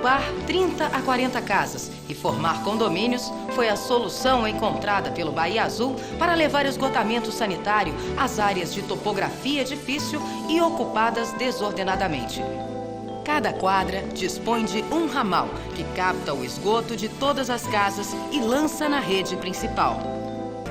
agrupar 30 a 40 casas e formar condomínios foi a solução encontrada pelo Bahia Azul para levar esgotamento sanitário às áreas de topografia difícil e ocupadas desordenadamente. Cada quadra dispõe de um ramal que capta o esgoto de todas as casas e lança na rede principal.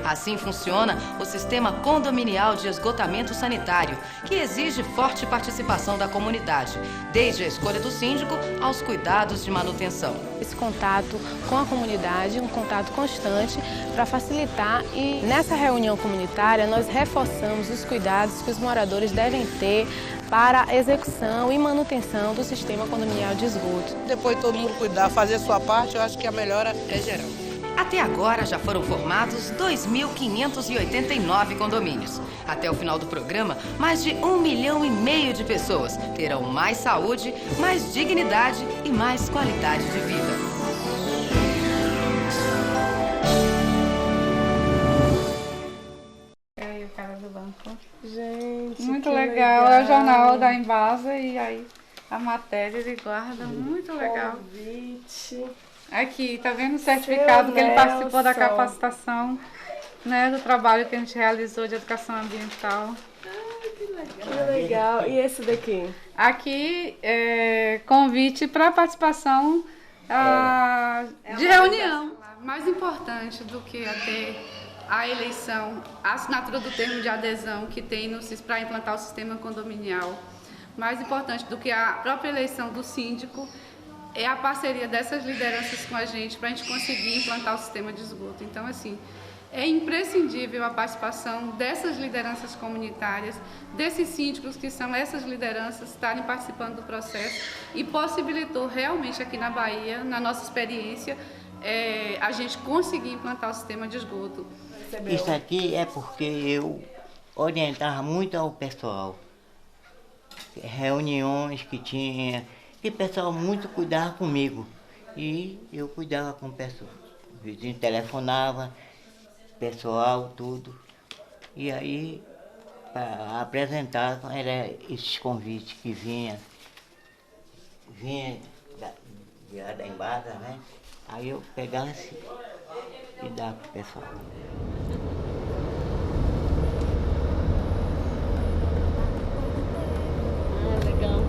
Assim funciona o sistema condominial de esgotamento sanitário, que exige forte participação da comunidade, desde a escolha do síndico aos cuidados de manutenção. Esse contato com a comunidade, um contato constante para facilitar, e nessa reunião comunitária nós reforçamos os cuidados que os moradores devem ter para a execução e manutenção do sistema condominial de esgoto. Depois todo mundo cuidar, fazer a sua parte, eu acho que a melhora é geral. Até agora já foram formados 2.589 condomínios. Até o final do programa, mais de 1,5 milhão de pessoas terão mais saúde, mais dignidade e mais qualidade de vida. E o cara do banco. Gente, muito legal. É o jornal da Embasa e aí a matéria ele guarda. Muito legal. Convite. Aqui, tá vendo o certificado que ele participou da capacitação, né, do trabalho que a gente realizou de educação ambiental. Que legal. E esse daqui? Aqui é convite para participação de reunião. Mais importante do que ter a eleição, a assinatura do termo de adesão que tem para implantar o sistema condominial. Mais importante do que a própria eleição do síndico é a parceria dessas lideranças com a gente para a gente conseguir implantar o sistema de esgoto. Então, assim, é imprescindível a participação dessas lideranças comunitárias, desses síndicos que são essas lideranças, estarem participando do processo e possibilitou realmente aqui na Bahia, na nossa experiência, a gente conseguir implantar o sistema de esgoto. Isso aqui é porque eu orientava muito ao pessoal. Reuniões que tinha, e o pessoal muito cuidava comigo. E eu cuidava com o pessoal. O vizinho telefonava, pessoal, tudo. E aí, para apresentar, era esses convites que vinha da Embasa, né? Aí eu pegava assim e dava pro pessoal. Legal.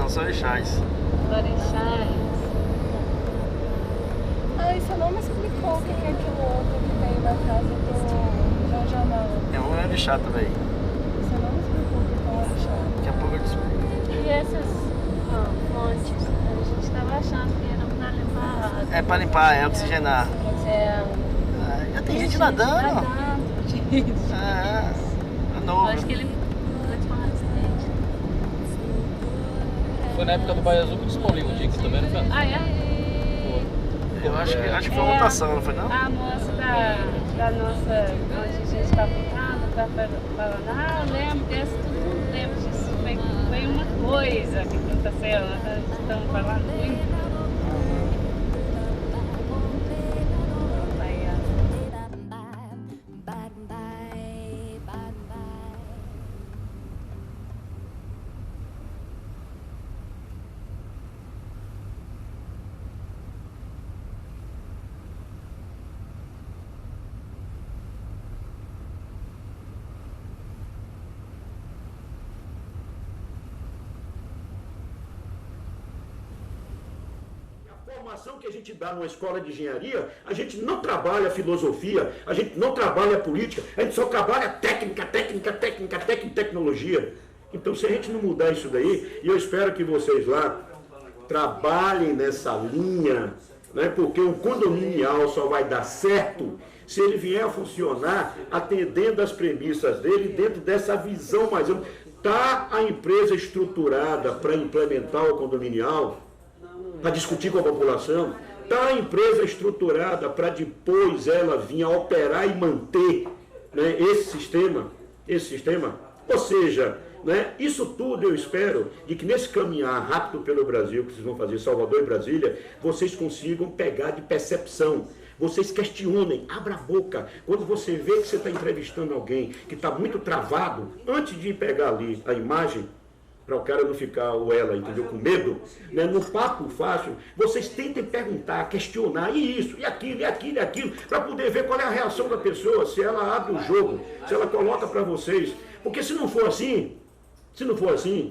São orixás. Orixás. Você não me explicou o que é aquilo outro que tem na casa do João Jamal. É um orixá também. Você não me explicou o que é um orixá. Daqui a pouco eu te explico. E essas fontes, a gente estava achando que eram para limpar. É para limpar, é oxigenar. Já tem gente nadando. É novo. Eu acho que ele foi na época do Bahia Azul que descobriu um dia que também, não foi? Ah, é? Eu acho que foi votação, não foi não? A moça da nossa, onde a gente está ficando, está falando, eu lembro desse, todo mundo lembra disso. Foi uma coisa que aconteceu, nós estamos falando muito. A formação que a gente dá numa escola de engenharia, a gente não trabalha filosofia, a gente não trabalha política, a gente só trabalha técnica, tecnologia. Então, se a gente não mudar isso daí, e eu espero que vocês lá trabalhem nessa linha, né, porque o condominial só vai dar certo se ele vier a funcionar atendendo às premissas dele, dentro dessa visão mais ampla. Está a empresa estruturada para implementar o condominial, para discutir com a população? Está a empresa estruturada para depois ela vir a operar e manter, né, esse sistema? Ou seja, Né? Isso tudo eu espero de que nesse caminhar rápido pelo Brasil, que vocês vão fazer Salvador e Brasília, vocês consigam pegar de percepção. Vocês questionem, abra a boca. Quando você vê que você está entrevistando alguém que está muito travado, antes de pegar ali a imagem, para o cara não ficar, ou ela, entendeu, com medo, né? No papo fácil, vocês tentem perguntar, questionar, e isso, e aquilo, para poder ver qual é a reação da pessoa, se ela abre o jogo, se ela coloca para vocês. Porque se não for assim,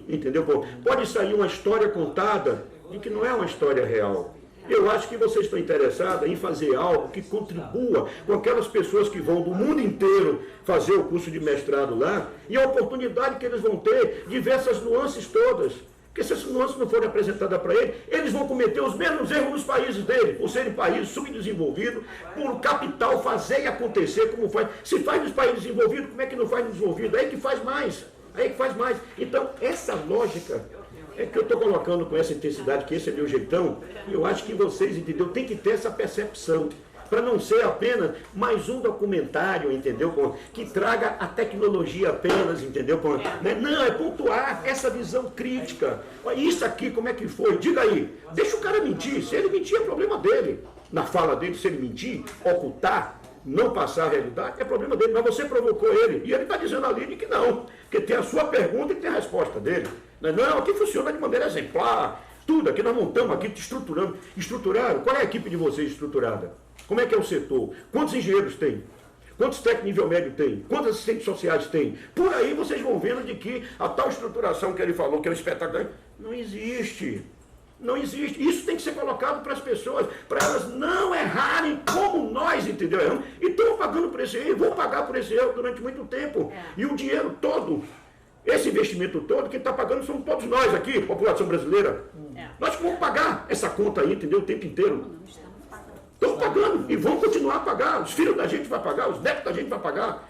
entendeu? Pode sair uma história contada de que não é uma história real. Eu acho que vocês estão interessados em fazer algo que contribua com aquelas pessoas que vão do mundo inteiro fazer o curso de mestrado lá e a oportunidade que eles vão ter de ver essas nuances todas. Porque se essas nuances não forem apresentadas para eles, eles vão cometer os mesmos erros nos países deles, por serem países subdesenvolvidos, por capital fazer e acontecer como faz. Se faz nos países desenvolvidos, como é que não faz nos desenvolvidos? Aí que faz mais. Então, essa lógica é que eu estou colocando com essa intensidade, que esse é meu jeitão, e eu acho que vocês, entendeu, tem que ter essa percepção, para não ser apenas mais um documentário, entendeu, que traga a tecnologia apenas, entendeu, não, é pontuar essa visão crítica. Isso aqui, como é que foi? Diga aí, deixa o cara mentir, se ele mentir é problema dele, na fala dele, se ele mentir, ocultar, não passar a realidade, é problema dele, mas você provocou ele, e ele está dizendo ali de que não, porque tem a sua pergunta e tem a resposta dele. Não, aqui funciona de maneira exemplar, tudo, aqui nós montamos, aqui estruturamos. Estruturaram? Qual é a equipe de vocês estruturada? Como é que é o setor? Quantos engenheiros tem? Quantos técnicos nível médio tem? Quantos assistentes sociais tem? Por aí vocês vão vendo de que a tal estruturação que ele falou, que é um espetáculo, não existe. Não existe. Isso tem que ser colocado para as pessoas, para elas não errarem como nós, entendeu? E estão pagando por esse erro, vão pagar por esse erro durante muito tempo. E o dinheiro todo, esse investimento todo, quem está pagando somos todos nós aqui, população brasileira. Nós que vamos pagar essa conta aí, entendeu? O tempo inteiro. Estamos pagando e vão continuar a pagar. Os filhos da gente vão pagar, os netos da gente vão pagar.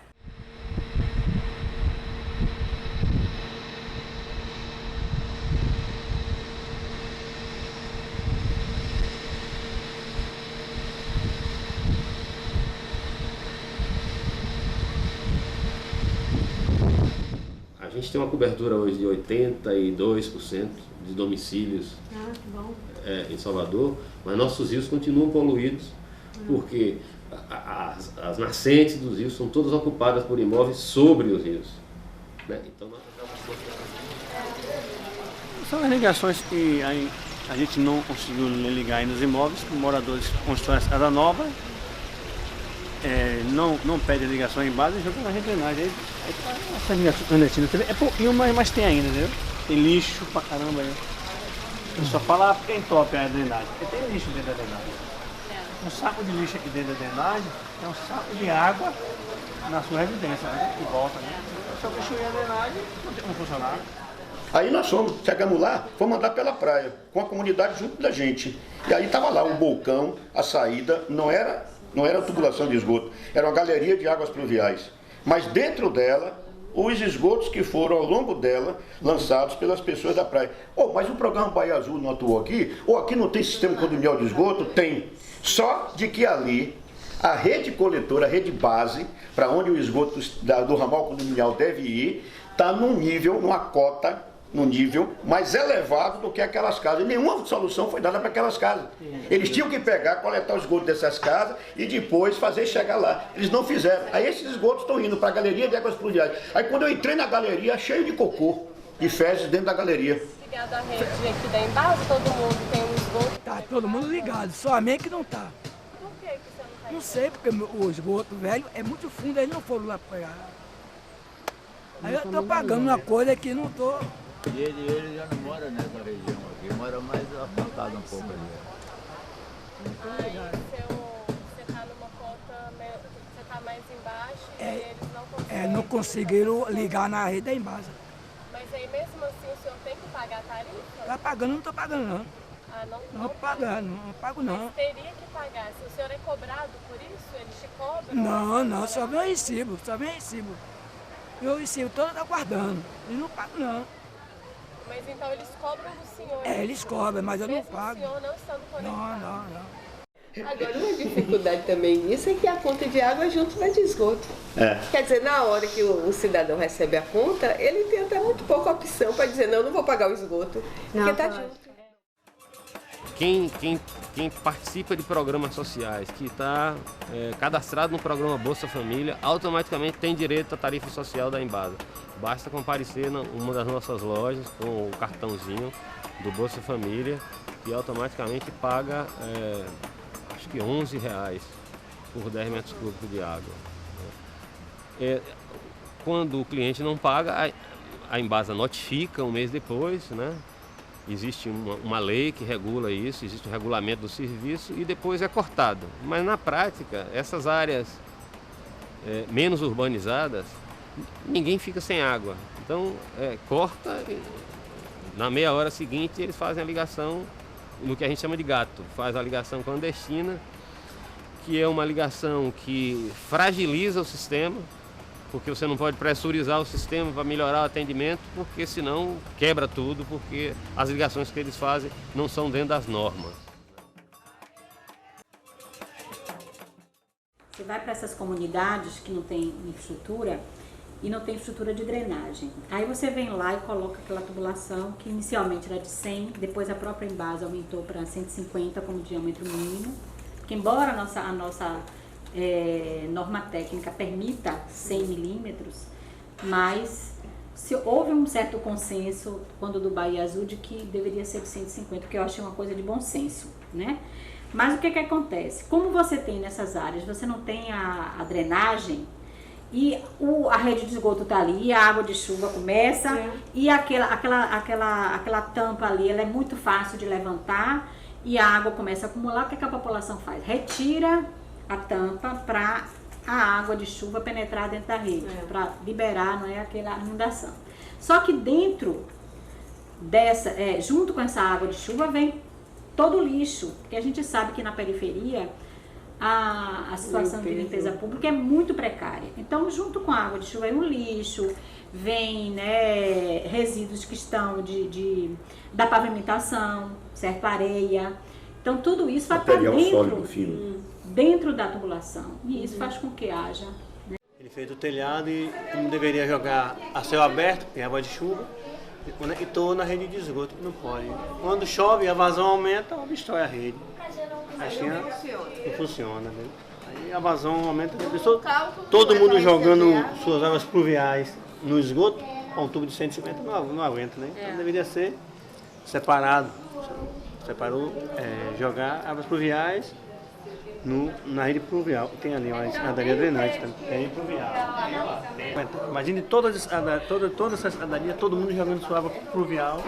A gente tem uma cobertura hoje de 82% de domicílios em Salvador, mas nossos rios continuam poluídos porque as nascentes dos rios são todas ocupadas por imóveis sobre os rios. Né? Então, nós são as ligações que a gente não conseguiu ligar aí nos imóveis, os moradores constroem a casa nova, não pede ligação em base e joga na drenagem. Essa ligação clandestina é pouquinho, mas tem ainda, entendeu? Tem lixo pra caramba aí. Eu só falo porque entope a drenagem, porque tem lixo dentro da drenagem. Um saco de lixo aqui dentro da drenagem é um saco de água na sua residência, né? Que volta, né? Se eu fechei a drenagem, não tem como funcionar. Aí nós chegamos lá, fomos andar pela praia, com a comunidade junto da gente. E aí estava lá o balcão, a saída, não era tubulação de esgoto, era uma galeria de águas pluviais. Mas dentro dela, os esgotos que foram ao longo dela, lançados pelas pessoas da praia. Mas o programa Bahia Azul não atuou aqui? Ou aqui não tem sistema condominial de esgoto? Tem. Só de que ali, a rede coletora, a rede base, para onde o esgoto do ramal condominial deve ir, está num nível, numa cota, num nível mais elevado do que aquelas casas. E nenhuma solução foi dada para aquelas casas. Eles tinham que pegar, coletar o esgoto dessas casas e depois fazer chegar lá. Eles não fizeram. Aí esses esgotos estão indo para a galeria de águas pluviais. Aí quando eu entrei na galeria, cheio de cocô e fezes dentro da galeria. Ligado à rede aqui da Embasa, todo mundo tem um esgoto? Tá todo mundo ligado, só a minha que não tá. Por que você não tá? Não sei, porque o esgoto velho é muito fundo, eles não foram lá pegar. Aí eu tô pagando uma coisa que não tô... E ele já não mora nessa região aqui, mora mais afastado um pouco ali. Aí você tá numa cota, você tá mais embaixo e eles não conseguem... não conseguiram ligar na rede da Embasa. Mas aí mesmo assim o senhor tem que pagar a tarifa? Tá pagando, não tô pagando não. Ah, não pagando, não pago não. Mas teria que pagar, se o senhor é cobrado por isso, eles te cobram? Não, só vem o recibo, E o recibo todo tá guardando, eles não pagam não. Mas então eles cobram do senhor? Eles cobram, mas eu não pago. O senhor não estando conectado? Não. Agora, uma dificuldade também nisso é que a conta de água é junto da de esgoto. Quer dizer, na hora que o cidadão recebe a conta, ele tem até muito pouca opção para dizer, não vou pagar o esgoto, porque está junto. Quem participa de programas sociais, que está cadastrado no programa Bolsa Família, automaticamente tem direito à tarifa social da Embasa. Basta comparecer numa das nossas lojas com o cartãozinho do Bolsa Família, que automaticamente paga, acho que R$11 por 10 metros cúbicos de água. Quando o cliente não paga, a Embasa notifica um mês depois, né? Existe uma lei que regula isso, existe um regulamento do serviço e depois é cortado. Mas na prática, essas áreas menos urbanizadas, ninguém fica sem água. Então, corta, na meia hora seguinte eles fazem a ligação no que a gente chama de gato. Faz a ligação clandestina, que é uma ligação que fragiliza o sistema, porque você não pode pressurizar o sistema para melhorar o atendimento, porque senão quebra tudo, porque as ligações que eles fazem não são dentro das normas. Você vai para essas comunidades que não tem infraestrutura e não tem estrutura de drenagem. Aí você vem lá e coloca aquela tubulação que inicialmente era de 100, depois a própria Embasa aumentou para 150 como diâmetro mínimo, que embora a nossa norma técnica permita 100 milímetros, mas houve um certo consenso quando do Bahia Azul de que deveria ser de 150, que eu achei uma coisa de bom senso, né? Mas o que acontece? Como você tem nessas áreas, você não tem a drenagem e a rede de esgoto está ali, a água de chuva começa e aquela tampa ali, ela é muito fácil de levantar e a água começa a acumular. O que a população faz? Retira a tampa para a água de chuva penetrar dentro da rede, para liberar, não é, aquela inundação. Só que dentro dessa, junto com essa água de chuva vem todo o lixo, porque a gente sabe que na periferia a situação de limpeza pública é muito precária. Então, junto com a água de chuva vem o lixo, vem, né, resíduos que estão da pavimentação, certo? Areia. Então, tudo isso vai para dentro da tubulação. E isso faz com que haja. Né? Ele fez o telhado e não deveria jogar a céu aberto, tem água de chuva, e estou na rede de esgoto, não pode. Quando chove, a vazão aumenta, destrói a rede. Assim não funciona. Né? Aí a vazão aumenta, todo mundo jogando suas águas pluviais no esgoto, com um tubo de 150 não aguenta, né? Então deveria ser separado. Separou, jogar águas pluviais na rede pluvial. Tem ali uma escadaria drenante também. Rede pluvial. Imagine todas essas escadarias, todo mundo jogando sua água pluvial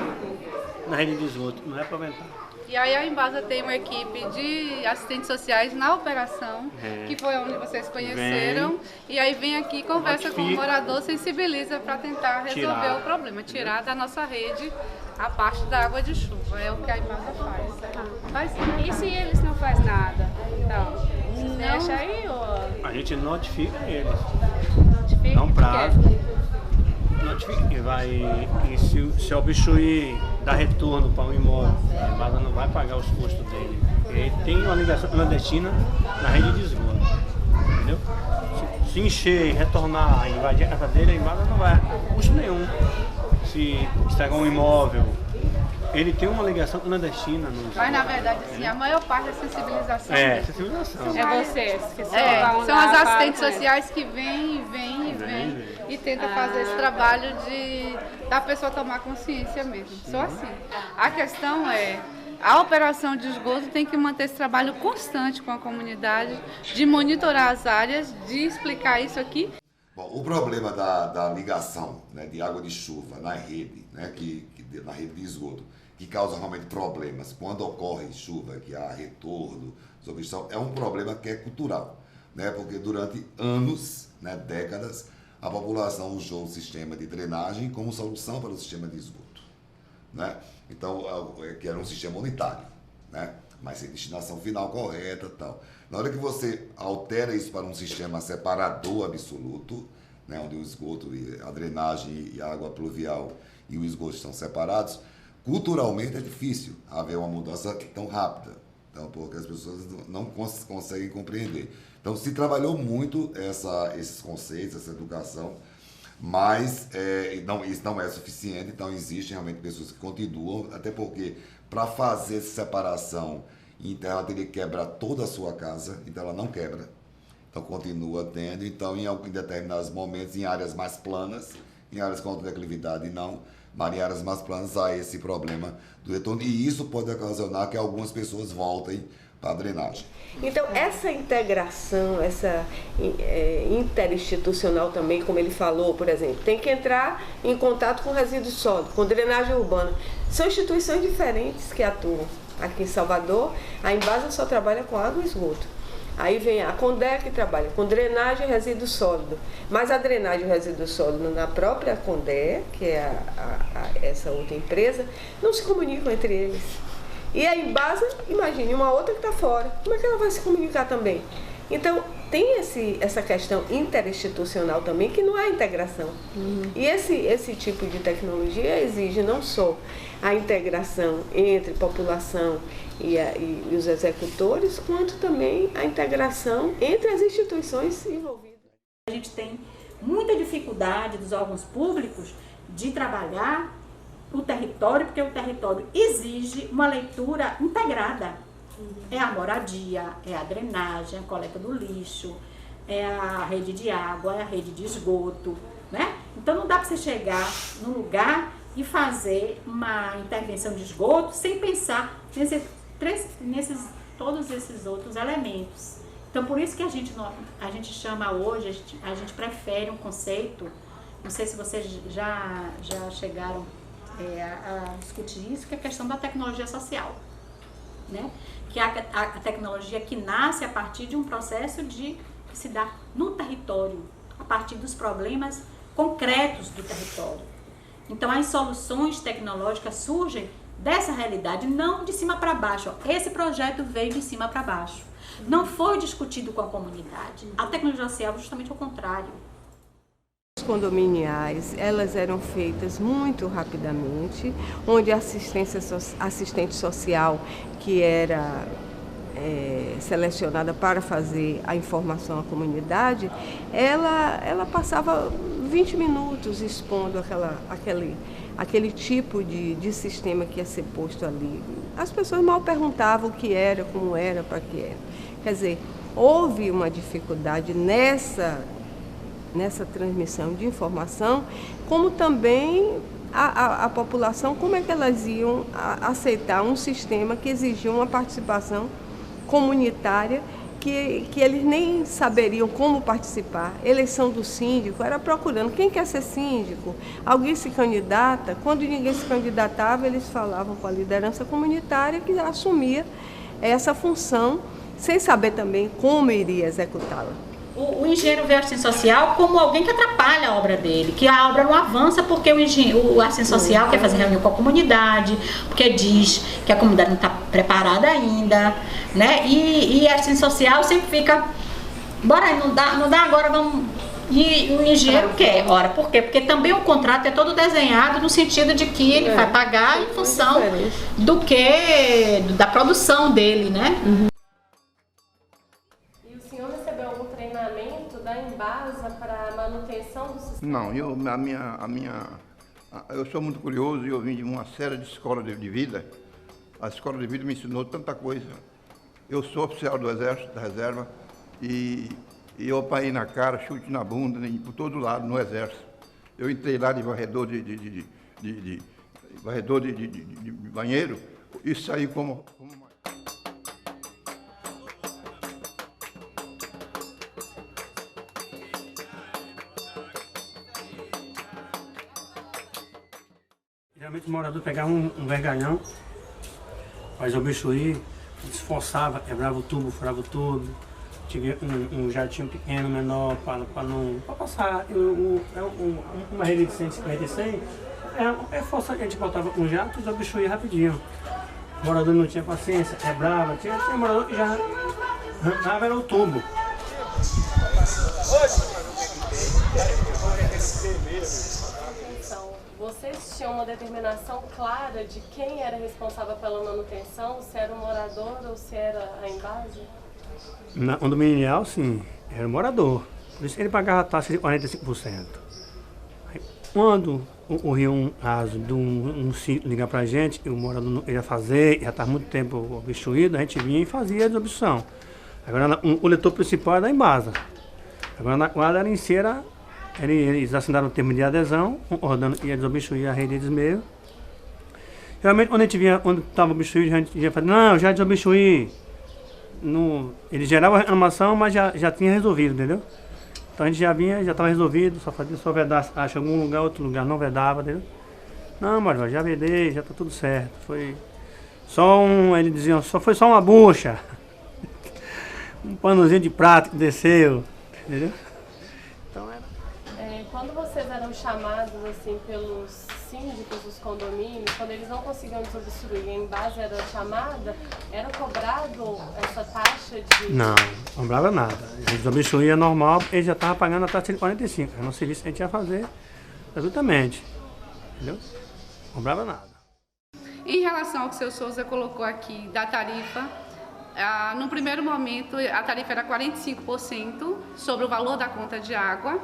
na rede de esgoto. Não é para aguentar. E aí a Embasa tem uma equipe de assistentes sociais na operação, que foi onde vocês conheceram. E aí vem aqui, conversa com o morador, sensibiliza para tentar resolver o problema, tirar da nossa rede a parte da água de chuva. É o que a Embasa faz. Mas e se eles não fazem nada? Então, deixa aí ou... A gente notifica eles. Notifica? Dá um prazo. Notifica. E se obstruir, dar retorno para o imóvel, a Embasa não vai pagar os custos dele. Ele tem uma ligação clandestina na rede de esgoto. Entendeu? Se encher, retornar, invadir a casa dele, a Embasa não vai custo nenhum. Se estragar um imóvel, ele tem uma ligação clandestina. Mas na verdade, assim, a maior parte da sensibilização. Sensibilização. É vocês que são as assistentes sociais que vêm e tentam fazer esse trabalho da pessoa tomar consciência mesmo. Só assim. A questão a operação de esgoto tem que manter esse trabalho constante com a comunidade, de monitorar as áreas, de explicar isso aqui. Bom, o problema da ligação, né, de água de chuva na rede, né, na rede de esgoto, que causa realmente problemas quando ocorre chuva, que há retorno, obstrução, é um problema que é cultural, né, porque durante anos, né, décadas, a população usou o sistema de drenagem como solução para o sistema de esgoto, né? Então, que era um sistema unitário, né, mas sem destinação final correta e tal. Na hora que você altera isso para um sistema separador absoluto, né, onde o esgoto, a drenagem e a água pluvial e o esgoto estão separados, culturalmente é difícil haver uma mudança tão rápida, Então, porque as pessoas não conseguem compreender. Então, se trabalhou muito esses conceitos, essa educação, mas isso não é suficiente. Então, existem realmente pessoas que continuam, até porque para fazer essa separação, então ela teria que quebrar toda a sua casa, então ela não quebra. Então, continua tendo. Então, em determinados momentos, em áreas mais planas, em áreas com alta declividade, não. Mas em áreas mais planas há esse problema do retorno. E isso pode ocasionar que algumas pessoas voltem para a drenagem. Então, essa integração, essa interinstitucional também, como ele falou, por exemplo, tem que entrar em contato com resíduo sólido, com drenagem urbana. São instituições diferentes que atuam. Aqui em Salvador, a Embasa só trabalha com água e esgoto. Aí vem a Condé, que trabalha com drenagem e resíduo sólido. Mas a drenagem e resíduo sólido na própria Condé, que é essa outra empresa, não se comunicam entre eles. E a Embasa, imagine, uma outra que está fora. Como é que ela vai se comunicar também? Então, tem essa questão interinstitucional também, que não há integração. E esse tipo de tecnologia exige não só a integração entre população e os executores, quanto também a integração entre as instituições envolvidas. A gente tem muita dificuldade dos órgãos públicos de trabalhar o território, porque o território exige uma leitura integrada. É a moradia, é a drenagem, a coleta do lixo, é a rede de água, é a rede de esgoto, né? Então não dá para você chegar num lugar e fazer uma intervenção de esgoto sem pensar todos esses outros elementos. Então por isso que a gente chama hoje, a gente prefere um conceito, não sei se vocês já chegaram a discutir isso, que é a questão da tecnologia social, né? Que é a tecnologia que nasce a partir de um processo que se dá no território, a partir dos problemas concretos do território. Então as soluções tecnológicas surgem dessa realidade, não de cima para baixo. Esse projeto veio de cima para baixo. Não foi discutido com a comunidade. A tecnologia social é justamente o contrário. As condominiais, elas eram feitas muito rapidamente, onde a assistente social, que era selecionada para fazer a informação à comunidade, ela passava 20 minutos expondo aquele tipo de sistema que ia ser posto ali. As pessoas mal perguntavam o que era, como era, para que era. Quer dizer, houve uma dificuldade nessa transmissão de informação, como também a população, como é que elas iam aceitar um sistema que exigia uma participação comunitária, que eles nem saberiam como participar. Eleição do síndico, era procurando quem quer ser síndico, alguém se candidata. Quando ninguém se candidatava, eles falavam com a liderança comunitária que assumia essa função, sem saber também como iria executá-la. O engenheiro vê a assistente social como alguém que atrapalha a obra dele, que a obra não avança porque o assistente social quer fazer reunião com a comunidade, porque diz que a comunidade não está preparada ainda, né? E a assistente social sempre fica, bora aí, não dá agora, vamos... E o engenheiro quer, ora, por quê? Porque também o contrato é todo desenhado no sentido de que ele vai pagar em função da produção dele, né? Da Embasa para manutenção do sistema? Não, eu sou muito curioso e eu vim de uma série de escolas de vida. A escola de vida me ensinou tanta coisa. Eu sou oficial do Exército, da Reserva, e eu apanhei na cara, chute na bunda, por todo lado no Exército. Eu entrei lá de varredor de banheiro e saí como Geralmente o morador pegava um vergalhão, fazia o bicho ir, esforçava, quebrava o tubo, furava o tubo, tinha um jatinho pequeno, menor, para passar uma rede de 100, 50 e 100, é força que a gente botava um jato e o bicho ia rapidinho. O morador não tinha paciência, quebrava, tinha morador que já arrancava era o tubo. Vocês tinha uma determinação clara de quem era responsável pela manutenção, se era o morador ou se era a Embasa? Na condominial, sim, era o morador. Por isso ele pagava a taxa de 45%. Aí, quando ocorria um caso de um sítio ligar para a gente, o morador não ia fazer, já estava muito tempo obstruído, a gente vinha e fazia a desobstrução. Agora o coletor principal é da Embasa. Agora na quadra era em cera, eles assinaram o termo de adesão, concordando que ia desobstruir a rede deles mesmos. Realmente quando a gente vinha, quando estava obstruído, a gente ia falar, não, já desobstruí. Ele gerava a reclamação, mas já tinha resolvido, entendeu? Então a gente já vinha, já estava resolvido, só vedar, acha algum lugar, outro lugar não vedava, entendeu? Não, mas já vedei, já está tudo certo. Foi só ele dizia, foi só uma bucha. Um panozinho de prato que desceu, entendeu? Então era. Quando vocês eram chamados assim pelos síndicos dos condomínios, quando eles não conseguiam desobstruir, a Embasa era chamada, era cobrado essa taxa de... Não, não cobrava nada. A desobstruía normal, ele já estava pagando a taxa de 45. Era um serviço que a gente ia fazer gratuitamente, entendeu? Não cobrava nada. Em relação ao que o seu Souza colocou aqui da tarifa, no primeiro momento a tarifa era 45% sobre o valor da conta de água.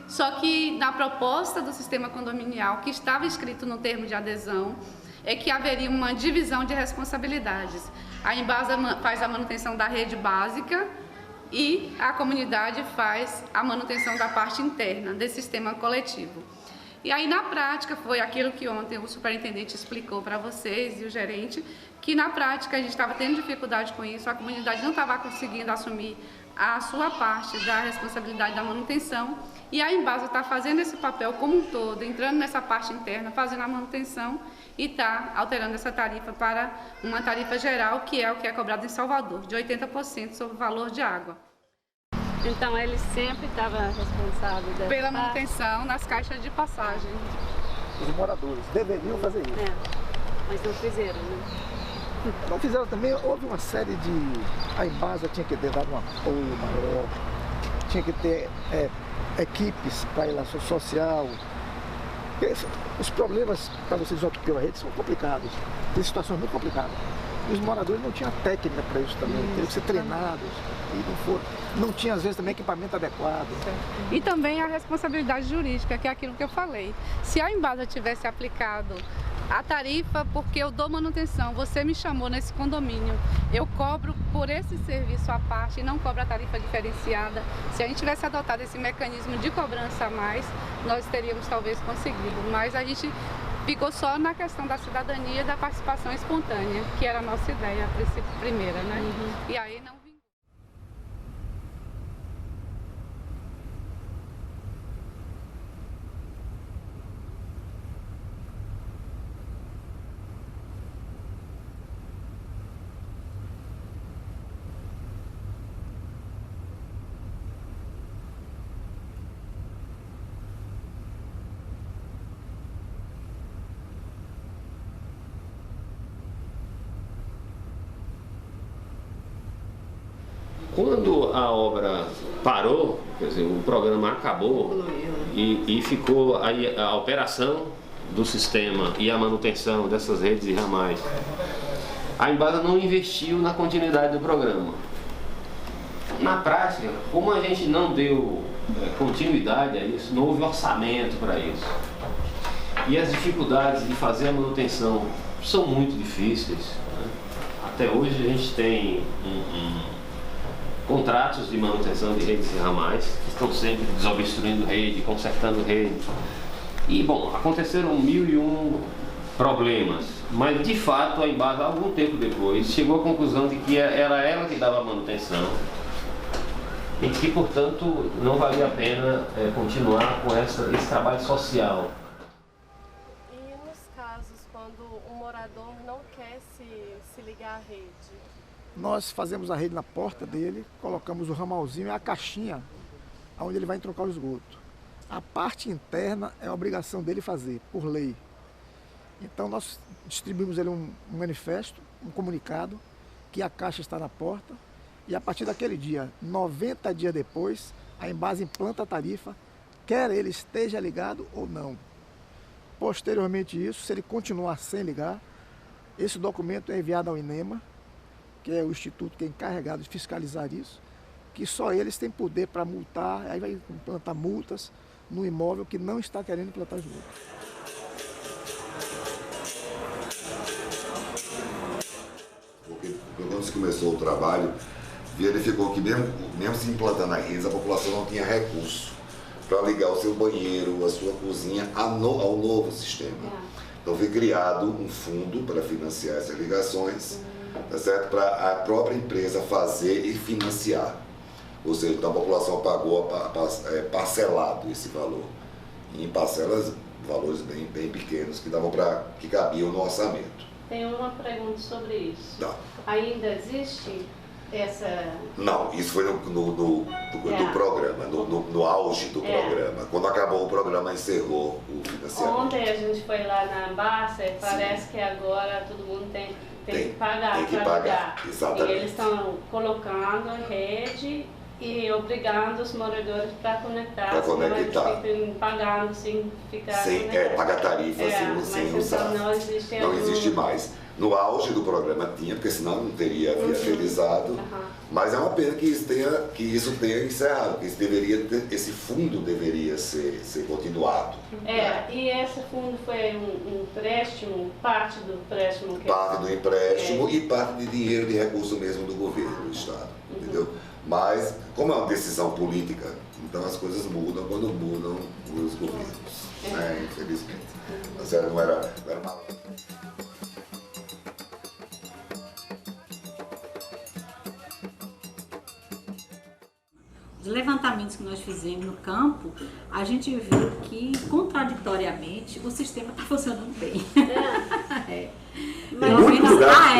Só que na proposta do sistema condominial, que estava escrito no termo de adesão, é que haveria uma divisão de responsabilidades. A Embasa faz a manutenção da rede básica e a comunidade faz a manutenção da parte interna desse sistema coletivo. E aí na prática foi aquilo que ontem o superintendente explicou para vocês e o gerente, que na prática a gente estava tendo dificuldade com isso, a comunidade não estava conseguindo assumir a sua parte da responsabilidade da manutenção e a Embasa está fazendo esse papel como um todo, entrando nessa parte interna, fazendo a manutenção e está alterando essa tarifa para uma tarifa geral, que é o que é cobrado em Salvador, de 80% sobre o valor de água. Então ele sempre estava responsável pela manutenção nas caixas de passagem. Os moradores deveriam fazer isso. Mas não fizeram, né? Não fizeram também, houve uma série de... A Embasa tinha que ter dado um apoio maior, tinha que ter equipes para ilação social. Os problemas para você desobstruir a rede são complicados, tem situações muito complicadas. E os moradores não tinham técnica para isso também, teriam que ser treinados e não foram. Não tinha às vezes também equipamento adequado. E também a responsabilidade jurídica, que é aquilo que eu falei. Se a Embasa tivesse aplicado a tarifa porque eu dou manutenção, você me chamou nesse condomínio, eu cobro por esse serviço à parte e não cobro a tarifa diferenciada. Se a gente tivesse adotado esse mecanismo de cobrança a mais, nós teríamos talvez conseguido, mas a gente ficou só na questão da cidadania e da participação espontânea, que era a nossa ideia primeira, né? E aí não... Quando a obra parou, quer dizer, o programa acabou e ficou aí a operação do sistema e a manutenção dessas redes e ramais, a Embasa não investiu na continuidade do programa. Na prática, como a gente não deu continuidade a isso, não houve orçamento para isso. E as dificuldades de fazer a manutenção são muito difíceis, né? Até hoje a gente tem contratos de manutenção de redes e ramais, que estão sempre desobstruindo rede, consertando rede. E, bom, aconteceram 1001 problemas, mas de fato a Embasa, algum tempo depois, chegou à conclusão de que era ela que dava a manutenção e que, portanto, não valia a pena continuar com esse trabalho social. E nos casos quando o morador não quer se ligar à rede? Nós fazemos a rede na porta dele, colocamos o ramalzinho e a caixinha onde ele vai trocar o esgoto. A parte interna é a obrigação dele fazer, por lei. Então nós distribuímos ele um manifesto, um comunicado, que a caixa está na porta e a partir daquele dia, 90 dias depois, a Embasa implanta a tarifa, quer ele esteja ligado ou não. Posteriormente isso, se ele continuar sem ligar, esse documento é enviado ao INEMA, que é o instituto que é encarregado de fiscalizar isso, que só eles têm poder para multar, aí vai implantar multas no imóvel que não está querendo implantar esgoto. Porque quando se começou o trabalho, verificou que mesmo se implantando a rede, a população não tinha recurso para ligar o seu banheiro, a sua cozinha ao novo sistema. Então foi criado um fundo para financiar essas ligações, tá certo? Para a própria empresa fazer e financiar. Ou seja, então a população pagou parcelado esse valor. E em parcelas, valores bem pequenos que cabiam no orçamento. Tem uma pergunta sobre isso. Tá. Ainda existe essa... Não, isso foi do programa, no auge do programa. Quando acabou o programa, encerrou o financiamento. Ontem a gente foi lá na Basser, parece que agora todo mundo tem que pagar. Tem que pagar, exatamente. E eles estão colocando a rede e obrigando os moradores para conectar. Para conectar. Eles ficam pagando sem ficar... pagar tarifa sem usar. Então não existe mais. No auge do programa tinha, porque senão não teria viabilizado. Mas é uma pena que isso tenha encerrado, que esse fundo deveria ser continuado. E esse fundo foi um empréstimo, parte do empréstimo? Parte do empréstimo e parte de dinheiro de recurso mesmo do governo, do Estado, entendeu? Mas, como é uma decisão política, então as coisas mudam quando mudam os governos, infelizmente. Mas não era uma... Os levantamentos que nós fizemos no campo, a gente viu que, contraditoriamente, o sistema está funcionando bem. Mas pelo menos a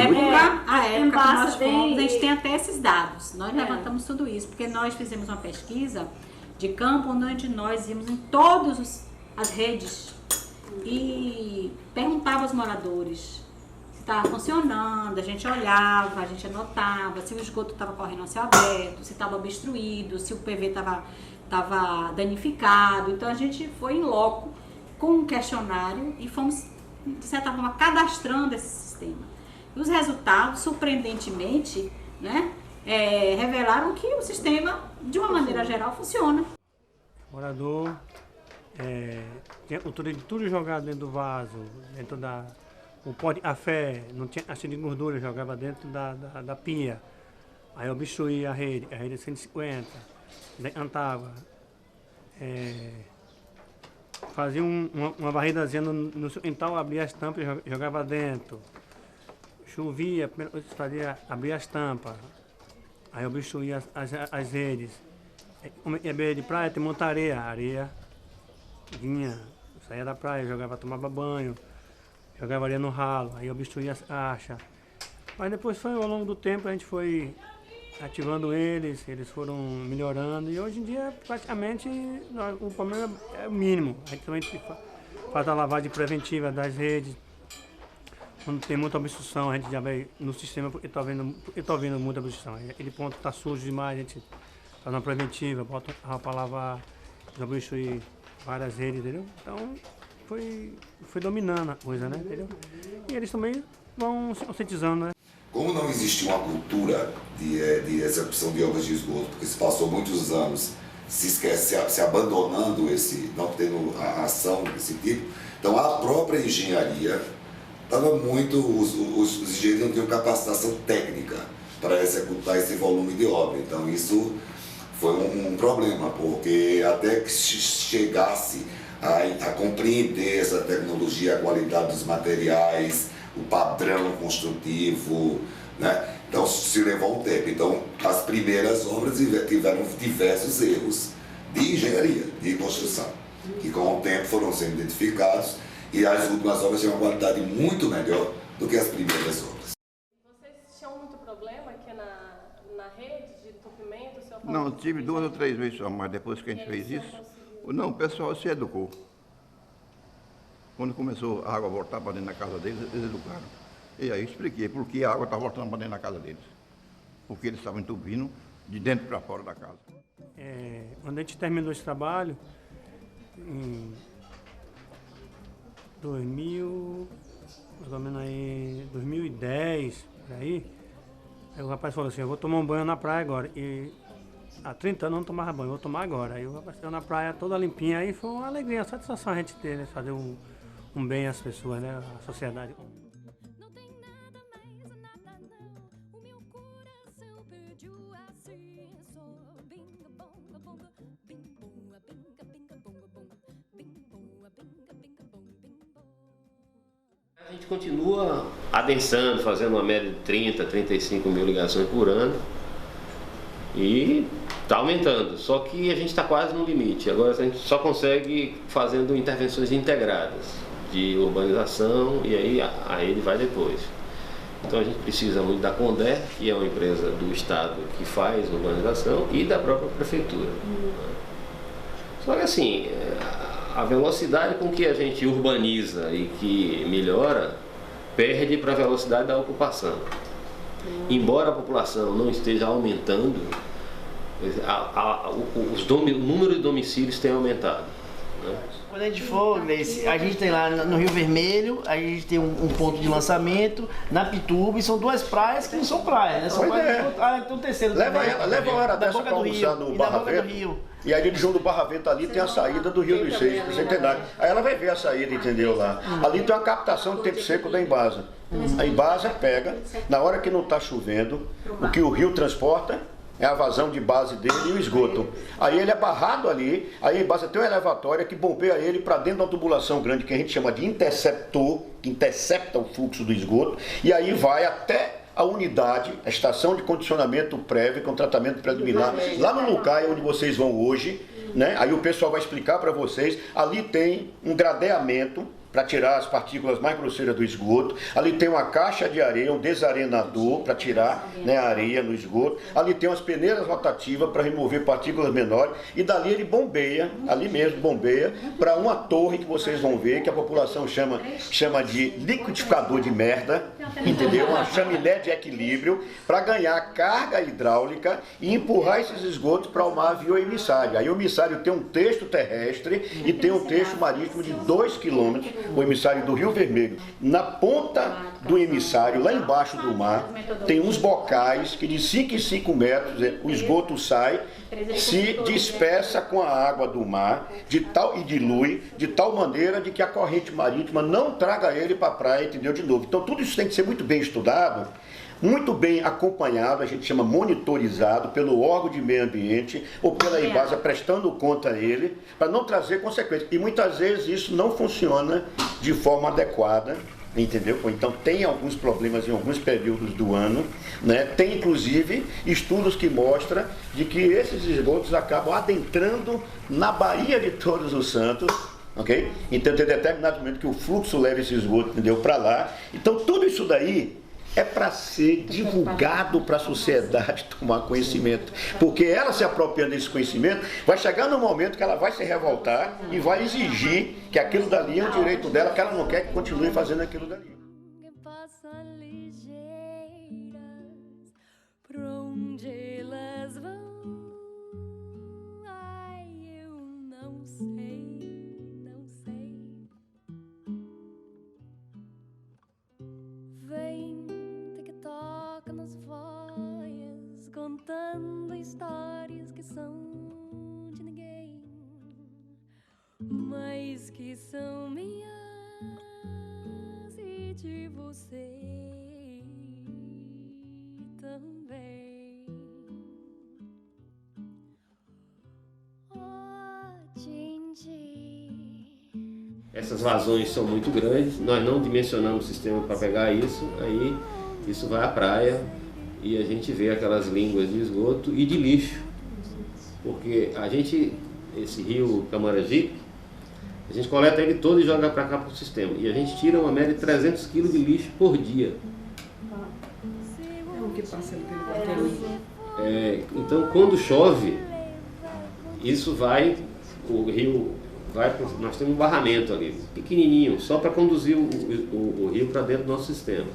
época que nós fomos, tem... a gente tem até esses dados. Nós levantamos tudo isso, porque nós fizemos uma pesquisa de campo onde nós íamos em todas as redes e perguntava aos moradores se estava funcionando, a gente olhava, a gente anotava se o esgoto estava correndo a céu aberto, se estava obstruído, se o PV estava danificado. Então a gente foi em loco com um questionário e fomos, de certa forma, cadastrando esse sistema. E os resultados, surpreendentemente, revelaram que o sistema, de uma maneira geral, funciona. O morador tinha tudo jogado dentro do vaso, dentro o pó de café, não tinha ácido de gordura, jogava dentro da pia. Aí obstruía a rede 150, decantava. Fazia uma varridazinha no quintal, abria as tampas e jogava dentro. Chovia, abria as tampas, aí obstruía as redes. É beira de praia, tem muita areia vinha, saía da praia, tomava banho, jogava areia no ralo, aí obstruía as caixas. Mas depois ao longo do tempo a gente foi ativando eles foram melhorando e hoje em dia praticamente o problema é o mínimo. A gente também faz a lavagem preventiva das redes. Quando tem muita obstrução, a gente já vai no sistema porque está vendo muita obstrução. Aquele ponto está sujo demais, a gente faz uma preventiva, bota para lavar, obstruir várias redes, entendeu? Então foi dominando a coisa, né? Entendeu? E eles também vão se conscientizando, né? Como não existe uma cultura de execução de obras de esgoto, porque se passou muitos anos se abandonando não tendo a ação desse tipo, então a própria engenharia estava muito, os engenheiros não tinham capacitação técnica para executar esse volume de obra. Então isso foi um problema, porque até que chegasse a compreender essa tecnologia, a qualidade dos materiais, o padrão construtivo, né? Então se levou um tempo. Então as primeiras obras tiveram diversos erros de engenharia, de construção, que com o tempo foram sendo identificados e as últimas obras têm uma qualidade muito melhor do que as primeiras obras. Vocês tinham muito problema aqui na rede de entupimento? Não, tive 2 ou 3 vezes só, mas depois que a gente fez isso, não, o pessoal se educou. Quando começou a água voltar para dentro da casa deles, eles educaram. E aí expliquei por que a água estava voltando para dentro da casa deles. Porque eles estavam entupindo de dentro para fora da casa. Quando a gente terminou esse trabalho, mais ou menos aí, 2010, por aí o rapaz falou assim, eu vou tomar um banho na praia agora. E há 30 anos eu não tomava banho, vou tomar agora. Aí o rapaz saiu na praia toda limpinha, aí foi uma alegria, uma satisfação a gente ter, né? Fazer um bem às pessoas, né? À sociedade. A gente continua adensando, fazendo uma média de 30, 35 mil ligações por ano e está aumentando, só que a gente está quase no limite. Agora a gente só consegue fazendo intervenções integradas de urbanização e aí a rede vai depois. Então a gente precisa muito da Conder, que é uma empresa do Estado que faz urbanização, e da própria Prefeitura. Só que assim, a velocidade com que a gente urbaniza e que melhora, perde para a velocidade da ocupação. Embora a população não esteja aumentando, o número de domicílios tem aumentado. Né? Quando a gente for, a gente tem lá no Rio Vermelho, a gente tem um ponto de lançamento, na Pituba, e são duas praias que não são praias, né? São praias tem um terceiro leva também. uma hora dessa para almoçar no Barra Vento. E aí junto do Barra Vento ali tem a saída do Rio dos Seis, do Centenário. Aí ela vai ver a saída, entendeu, lá. Ali tem uma captação de tempo seco da Embasa. A Embasa pega, na hora que não está chovendo, o que o rio transporta é a vazão de base dele e o esgoto. Aí ele é barrado ali, aí a Embasa tem uma elevatória que bombeia ele para dentro de uma tubulação grande que a gente chama de interceptor, que intercepta o fluxo do esgoto, e aí vai até a unidade, a estação de condicionamento prévio com tratamento preliminar, lá no Lucai, onde vocês vão hoje, né? Aí o pessoal vai explicar para vocês, ali tem um gradeamento para tirar as partículas mais grosseiras do esgoto. Ali tem uma caixa de areia, um desarenador para tirar, né, a areia no esgoto. Ali tem umas peneiras rotativas para remover partículas menores. E dali ele bombeia, ali mesmo bombeia, para uma torre que vocês vão ver, que a população chama de liquidificador de merda, entendeu? Uma chaminé de equilíbrio, para ganhar carga hidráulica e empurrar esses esgotos para o mar via o emissário. Aí o emissário tem um trecho terrestre e tem um trecho marítimo de 2 quilômetros, o emissário do Rio Vermelho. Na ponta do emissário, lá embaixo do mar, tem uns bocais que de 5 em 5 metros o esgoto sai, se dispersa com a água do mar e dilui de tal maneira de que a corrente marítima não traga ele para a praia, entendeu, de novo. Então tudo isso tem que ser muito bem estudado, muito bem acompanhado, a gente chama monitorizado pelo órgão de meio ambiente ou pela Embasa prestando conta a ele, para não trazer consequências. E muitas vezes isso não funciona de forma adequada, entendeu? Então tem alguns problemas em alguns períodos do ano, né? Tem inclusive estudos que mostram de que esses esgotos acabam adentrando na Baía de Todos os Santos, ok? Então tem determinado momento que o fluxo leva esse esgoto, entendeu, para lá. Então tudo isso daí é para ser divulgado para a sociedade tomar conhecimento. Porque ela se apropriando desse conhecimento, vai chegar no momento que ela vai se revoltar e vai exigir que aquilo dali é um direito dela, que ela não quer que continue fazendo aquilo dali. Contando histórias que são de ninguém, mas que são minhas e de você também. Oh, Gindi. Essas vazões são muito grandes, nós não dimensionamos o sistema para pegar isso, aí isso vai à praia. E a gente vê aquelas línguas de esgoto e de lixo, porque esse rio Camaragibe, a gente coleta ele todo e joga para cá para o sistema, e a gente tira uma média de 300 kg de lixo por dia. É o que passa pelo então quando chove, isso vai, o rio vai, nós temos um barramento ali, pequenininho, só para conduzir o rio para dentro do nosso sistema.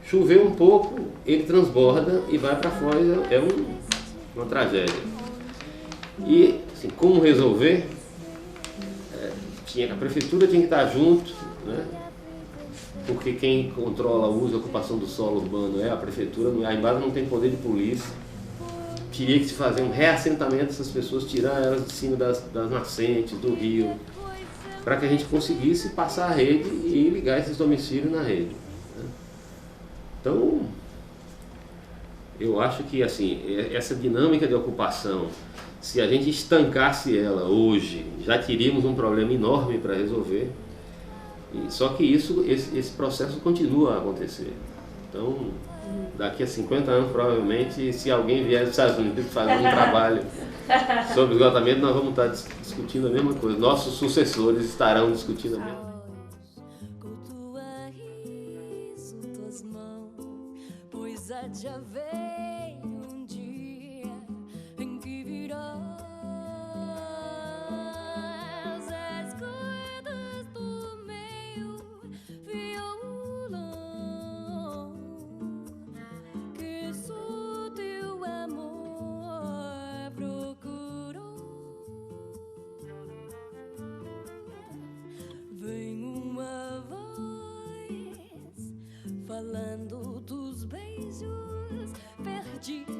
Choveu um pouco, ele transborda e vai para fora, é uma tragédia. E assim, como resolver? A prefeitura tinha que estar junto, né? Porque quem controla o uso e ocupação do solo urbano é a prefeitura, a Embasa não tem poder de polícia. Teria que se fazer um reassentamento dessas pessoas, tirar elas de cima das nascentes, do rio, para que a gente conseguisse passar a rede e ligar esses domicílios na rede, né? Então, eu acho que assim, essa dinâmica de ocupação, se a gente estancasse ela hoje, já teríamos um problema enorme para resolver. Só que esse processo continua a acontecer. Então, daqui a 50 anos, provavelmente, se alguém vier dos Estados Unidos fazer um trabalho sobre esgotamento, nós vamos estar discutindo a mesma coisa. Nossos sucessores estarão discutindo a mesma coisa. Já veio um dia em que virás as cordas do meu violão, que só teu amor procurou. Vem uma voz falando dos beijos perdidos